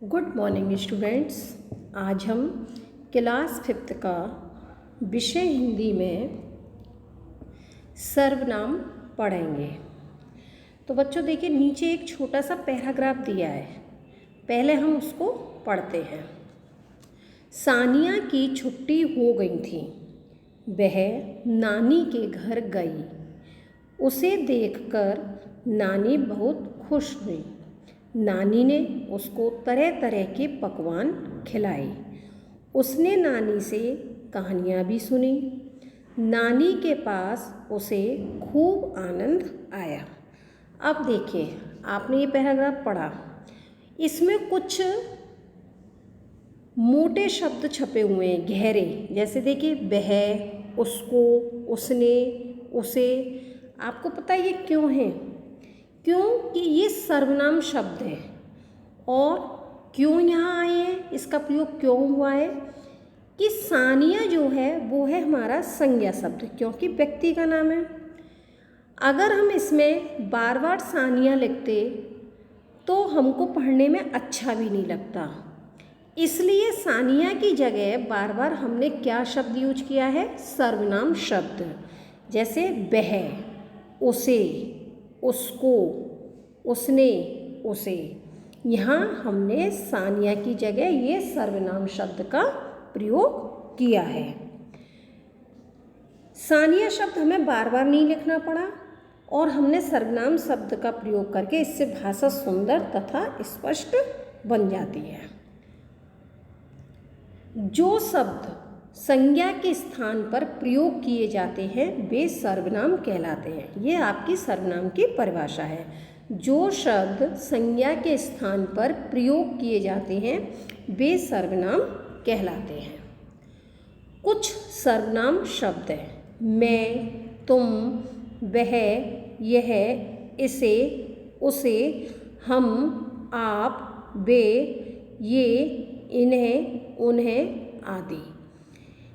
Good morning students. आज हम class 5th का विषय हिंदी में सर्वनाम पढ़ेंगे। तो बच्चों देखिए, नीचे एक छोटा सा पैराग्राफ दिया है, पहले हम उसको पढ़ते हैं। सानिया की छुट्टी हो गई थी, वह नानी के घर गई। उसे देखकर नानी बहुत खुश हुई। नानी ने उसको तरह तरह के पकवान खिलाए। उसने नानी से कहानियाँ भी सुनी। नानी के पास उसे खूब आनंद आया। अब देखिए, आपने ये पैराग्राफ पढ़ा, इसमें कुछ मोटे शब्द छपे हुए हैं, गहरे। जैसे देखिए, वह, उसको, उसने, उसे। आपको पता है ये क्यों है? क्योंकि ये सर्वनाम शब्द है। और क्यों यहाँ आए हैं, इसका प्रयोग क्यों हुआ है कि सानिया जो है वो है हमारा संज्ञा शब्द, क्योंकि व्यक्ति का नाम है। अगर हम इसमें बार बार सानिया लिखते तो हमको पढ़ने में अच्छा भी नहीं लगता। इसलिए सानिया की जगह बार बार हमने क्या शब्द यूज किया है? सर्वनाम शब्द। जैसे वह, उसे, उसको, उसने, उसे। यहाँ हमने सानिया की जगह ये सर्वनाम शब्द का प्रयोग किया है। सानिया शब्द हमें बार बार नहीं लिखना पड़ा और हमने सर्वनाम शब्द का प्रयोग करके इससे भाषा सुंदर तथा स्पष्ट बन जाती है। जो शब्द संज्ञा के स्थान पर प्रयोग किए जाते हैं वे सर्वनाम कहलाते हैं। ये आपकी सर्वनाम की परिभाषा है। जो शब्द संज्ञा के स्थान पर प्रयोग किए जाते हैं वे सर्वनाम कहलाते हैं। कुछ सर्वनाम शब्द हैं, मैं, तुम, वह, यह, इसे, उसे, हम, आप, वे, ये, इन्हें, उन्हें आदि।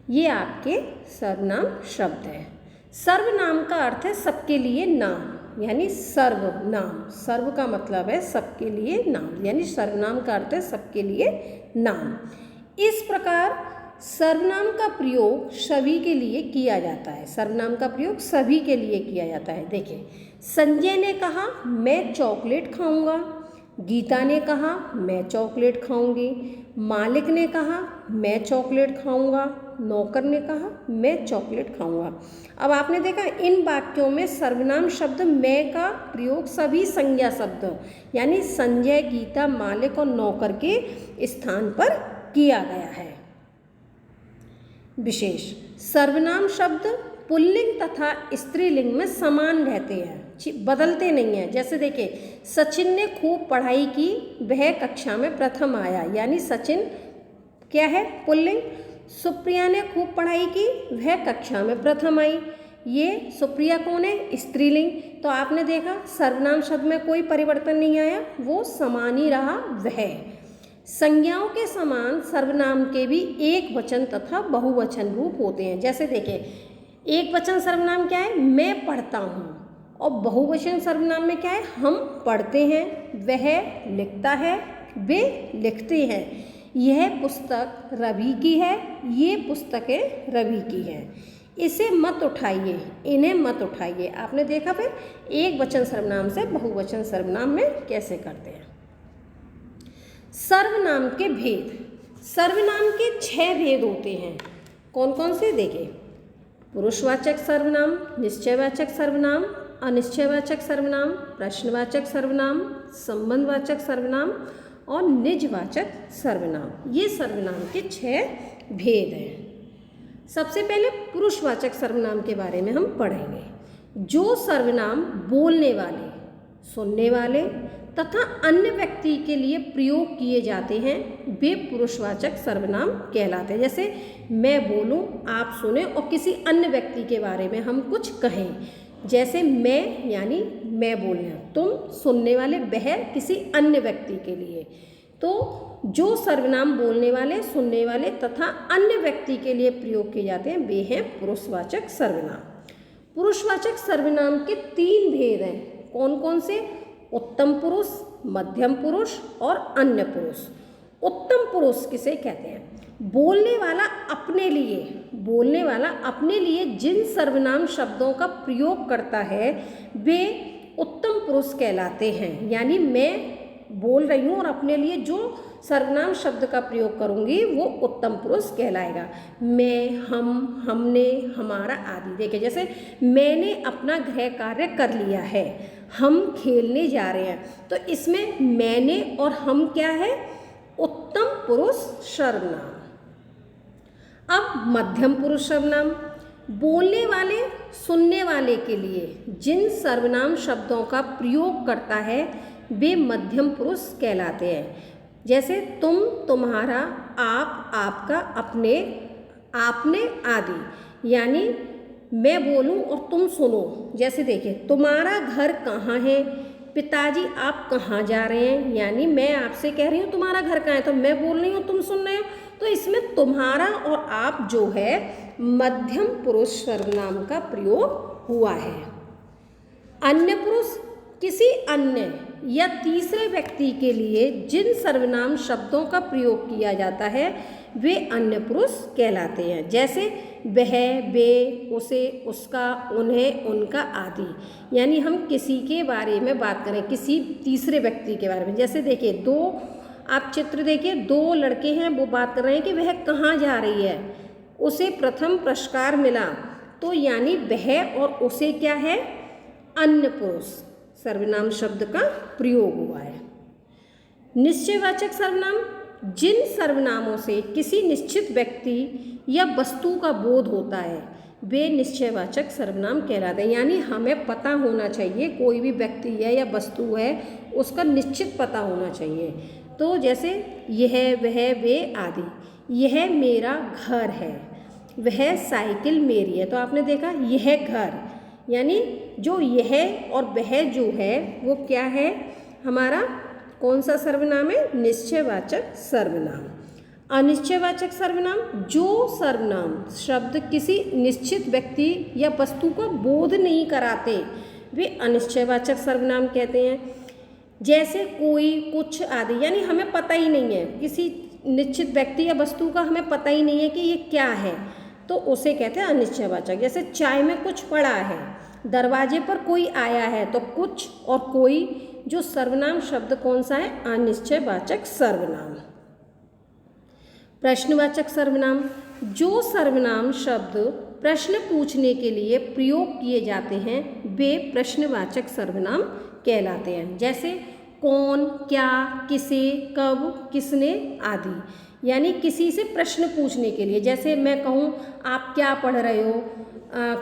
ये आपके सर्वनाम शब्द हैं। सर्वनाम का अर्थ है सबके लिए नाम, यानी सर्वनाम। सर्व का मतलब है सबके लिए नाम, यानी सर्वनाम का अर्थ है सबके लिए नाम। इस प्रकार सर्वनाम का प्रयोग सभी के लिए किया जाता है। सर्वनाम का प्रयोग सभी के लिए किया जाता है। देखिए, संजय ने कहा मैं चॉकलेट खाऊंगा। गीता ने कहा मैं चॉकलेट खाऊंगी। मालिक ने कहा मैं चॉकलेट खाऊंगा। नौकर ने कहा मैं चॉकलेट खाऊंगा। अब आपने देखा, इन वाक्यों में सर्वनाम शब्द मैं का प्रयोग सभी संज्ञा शब्द यानी संजय, गीता, मालिक और नौकर के स्थान पर किया गया है। विशेष सर्वनाम शब्द पुल्लिंग तथा स्त्रीलिंग में समान रहते हैं, बदलते नहीं हैं। जैसे देखिए, सचिन ने खूब पढ़ाई की, वह कक्षा में प्रथम आया, यानी सचिन क्या है? पुल्लिंग। सुप्रिया ने खूब पढ़ाई की, वह कक्षा में प्रथम आई। ये सुप्रिया कौन है? स्त्रीलिंग। तो आपने देखा सर्वनाम शब्द में कोई परिवर्तन नहीं आया, वो समान ही रहा वह। संज्ञाओं के समान सर्वनाम के भी एक वचन तथा बहुवचन रूप होते हैं। जैसे देखिए, एक वचन सर्वनाम क्या है? मैं पढ़ता हूँ। और बहुवचन सर्वनाम में क्या है? हम पढ़ते हैं, वह लिखता है, वे लिखते हैं। यह पुस्तक रवि की है, ये पुस्तकें रवि की है। इसे मत उठाइए, इन्हें मत उठाइए। आपने देखा फिर एक वचन सर्वनाम से बहुवचन सर्वनाम में कैसे करते हैं। सर्वनाम के भेद। सर्वनाम के 6 भेद होते हैं। कौन कौन से? देखिए, पुरुषवाचक सर्वनाम, निश्चयवाचक सर्वनाम, अनिश्चयवाचक सर्वनाम, प्रश्नवाचक सर्वनाम, संबंधवाचक सर्वनाम और निजवाचक सर्वनाम। ये सर्वनाम के 6 भेद हैं। सबसे पहले पुरुषवाचक सर्वनाम के बारे में हम पढ़ेंगे। जो सर्वनाम बोलने वाले, सुनने वाले तथा अन्य व्यक्ति के लिए प्रयोग किए जाते हैं वे पुरुषवाचक सर्वनाम कहलाते हैं। जैसे मैं बोलूं, आप सुने और किसी अन्य व्यक्ति के बारे में हम कुछ कहें। जैसे मैं यानी मैं बोलना, तुम सुनने वाले, वह किसी अन्य व्यक्ति के लिए। तो जो सर्वनाम बोलने वाले, सुनने वाले तथा अन्य व्यक्ति के लिए प्रयोग किए जाते हैं वे हैं पुरुषवाचक सर्वनाम। पुरुषवाचक सर्वनाम के 3 भेद हैं। कौन कौन से? उत्तम पुरुष, मध्यम पुरुष और अन्य पुरुष। उत्तम पुरुष किसे कहते हैं? बोलने वाला अपने लिए जिन सर्वनाम शब्दों का प्रयोग करता है वे उत्तम पुरुष कहलाते हैं। यानी मैं बोल रही हूँ और अपने लिए जो सर्वनाम शब्द का प्रयोग करूँगी वो उत्तम पुरुष कहलाएगा। मैं, हम, हमने, हमारा आदि। देखिए, जैसे मैंने अपना गृह कार्य कर लिया है, हम खेलने जा रहे हैं, तो इसमें मैंने और हम क्या है? उत्तम पुरुष सर्वनाम। अब मध्यम पुरुष सर्वनाम, बोलने वाले सुनने वाले के लिए जिन सर्वनाम शब्दों का प्रयोग करता है वे मध्यम पुरुष कहलाते हैं। जैसे तुम, तुम्हारा, आप, आपका, अपने, आपने आदि। यानी मैं बोलूं और तुम सुनो। जैसे देखिए, तुम्हारा घर कहाँ है? पिताजी आप कहाँ जा रहे हैं? यानी मैं आपसे कह रही हूँ तुम्हारा घर कहाँ है, तो मैं बोल रही हूँ, तुम सुन रहे हो, तो इसमें तुम्हारा और आप जो है मध्यम पुरुष सर्वनाम का प्रयोग हुआ है। अन्य पुरुष, किसी अन्य या तीसरे व्यक्ति के लिए जिन सर्वनाम शब्दों का प्रयोग किया जाता है वे अन्य पुरुष कहलाते हैं। जैसे वह, वे, उसे, उसका, उन्हें, उनका आदि। यानी हम किसी के बारे में बात करें, किसी तीसरे व्यक्ति के बारे में। जैसे देखिए, दो आप चित्र देखिए, दो लड़के हैं, वो बात कर रहे हैं कि वह कहाँ जा रही है, उसे प्रथम पुरस्कार मिला, तो यानी वह और उसे क्या है? अन्य पुरुष सर्वनाम शब्द का प्रयोग हुआ है। निश्चयवाचक सर्वनाम, जिन सर्वनामों से किसी निश्चित व्यक्ति या वस्तु का बोध होता है वे निश्चयवाचक सर्वनाम कहलाते हैं। यानी हमें पता होना चाहिए, कोई भी व्यक्ति है या वस्तु है उसका निश्चित पता होना चाहिए। तो जैसे यह, वह, वे आदि। यह मेरा घर है, वह साइकिल मेरी है। तो आपने देखा यह घर, यानी जो यह और वह जो है वो क्या है? हमारा कौन सा सर्वनाम है? निश्चयवाचक सर्वनाम। अनिश्चयवाचक सर्वनाम, जो सर्वनाम शब्द किसी निश्चित व्यक्ति या वस्तु को बोध नहीं कराते वे अनिश्चयवाचक सर्वनाम कहते हैं। जैसे कोई, कुछ आदि। यानी हमें पता ही नहीं है, किसी निश्चित व्यक्ति या वस्तु का हमें पता ही नहीं है कि ये क्या है, तो उसे कहते हैं अनिश्चयवाचक। जैसे चाय में कुछ पड़ा है, दरवाजे पर कोई आया है, तो कुछ और कोई जो सर्वनाम शब्द कौन सा है? अनिश्चयवाचक सर्वनाम। प्रश्नवाचक सर्वनाम, जो सर्वनाम शब्द प्रश्न पूछने के लिए प्रयोग किए जाते हैं वे प्रश्नवाचक सर्वनाम कहलाते हैं। जैसे कौन, क्या, किसे, कब, किसने आदि। यानी किसी से प्रश्न पूछने के लिए। जैसे मैं कहूँ आप क्या पढ़ रहे हो,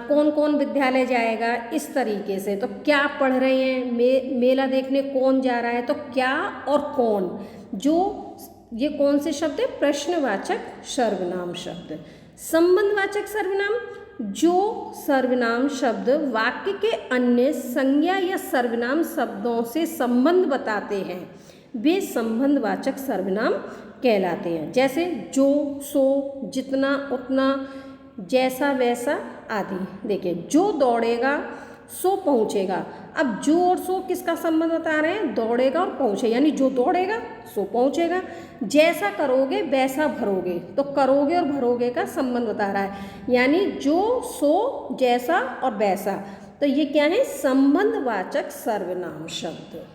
कौन कौन विद्यालय जाएगा, इस तरीके से। तो क्या पढ़ रहे हैं, मेला देखने कौन जा रहा है, तो क्या और कौन, जो ये कौन से शब्द है? प्रश्नवाचक सर्वनाम शब्द। संबंधवाचक सर्वनाम, जो सर्वनाम शब्द वाक्य के अन्य संज्ञा या सर्वनाम शब्दों से संबंध बताते हैं वे संबंधवाचक सर्वनाम कहलाते हैं। जैसे जो, सो, जितना, उतना, जैसा, वैसा आदि। देखिए, जो दौड़ेगा सो पहुँचेगा। अब जो और सो किसका संबंध बता रहे हैं? दौड़ेगा और पहुँचे, यानी जो दौड़ेगा सो पहुँचेगा। जैसा करोगे वैसा भरोगे, तो करोगे और भरोगे का संबंध बता रहा है। यानी जो, सो, जैसा और वैसा। तो ये क्या है? संबंधवाचक सर्वनाम शब्द।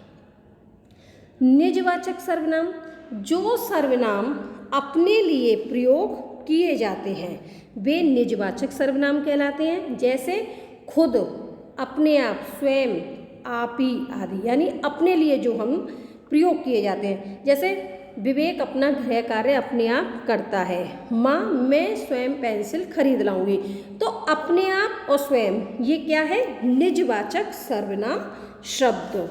निजवाचक सर्वनाम, जो सर्वनाम अपने लिए प्रयोग किए जाते हैं वे निजवाचक सर्वनाम कहलाते हैं। जैसे खुद, अपने आप, स्वयं, आप ही आदि। यानी अपने लिए जो हम प्रयोग किए जाते हैं। जैसे विवेक अपना गृह कार्य अपने आप करता है। माँ, मैं स्वयं पेंसिल खरीद लाऊंगी। तो अपने आप और स्वयं ये क्या है? निजवाचक सर्वनाम शब्द।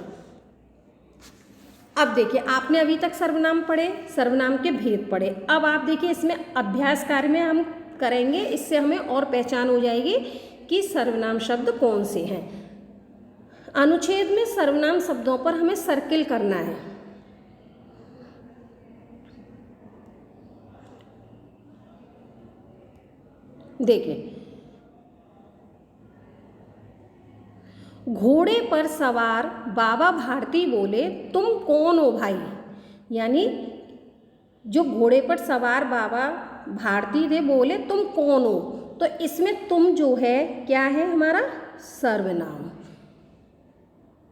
अब देखिए, आपने अभी तक सर्वनाम पढ़े, सर्वनाम के भेद पढ़े। अब आप देखिए, इसमें अभ्यास कार्य में हम करेंगे, इससे हमें और पहचान हो जाएगी कि सर्वनाम शब्द कौन से हैं। अनुच्छेद में सर्वनाम शब्दों पर हमें सर्किल करना है। देखिए, घोड़े पर सवार बाबा भारती बोले, तुम कौन हो भाई? यानी जो घोड़े पर सवार बाबा भारती थे बोले तुम कौन हो, तो इसमें तुम जो है क्या है हमारा सर्वनाम।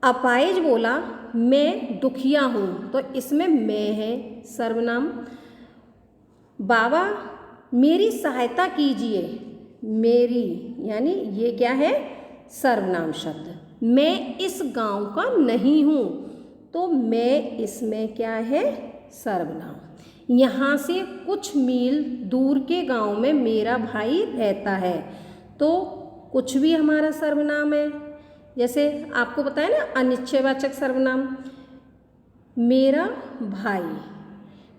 अपाहिज बोला मैं दुखिया हूँ, तो इसमें मैं है सर्वनाम। बाबा मेरी सहायता कीजिए, मेरी यानी ये क्या है सर्वनाम शब्द। मैं इस गांव का नहीं हूँ, तो मैं इसमें क्या है सर्वनाम। यहाँ से कुछ मील दूर के गांव में मेरा भाई रहता है, तो कुछ भी हमारा सर्वनाम है। जैसे आपको पता है ना अनिश्चयवाचक सर्वनाम, मेरा भाई,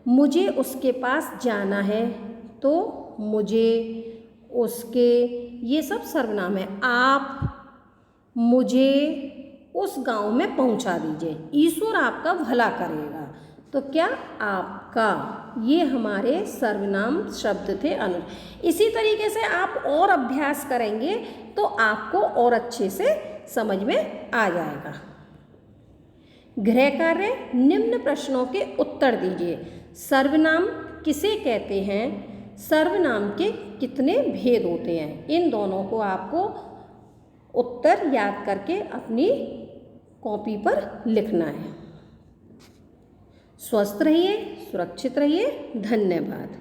मुझे उसके पास जाना है, तो मुझे, उसके, ये सब सर्वनाम है। आप मुझे उस गांव में पहुंचा दीजिए, ईश्वर आपका भला करेगा, तो क्या आपका, ये हमारे सर्वनाम शब्द थे इसी तरीके से आप और अभ्यास करेंगे तो आपको और अच्छे से समझ में आ जाएगा। गृह कार्य, निम्न प्रश्नों के उत्तर दीजिए। सर्वनाम किसे कहते हैं, सर्वनाम के कितने भेद होते हैं, इन दोनों को आपको उत्तर याद करके अपनी कॉपी पर लिखना है। स्वस्थ रहिए, सुरक्षित रहिए, धन्यवाद।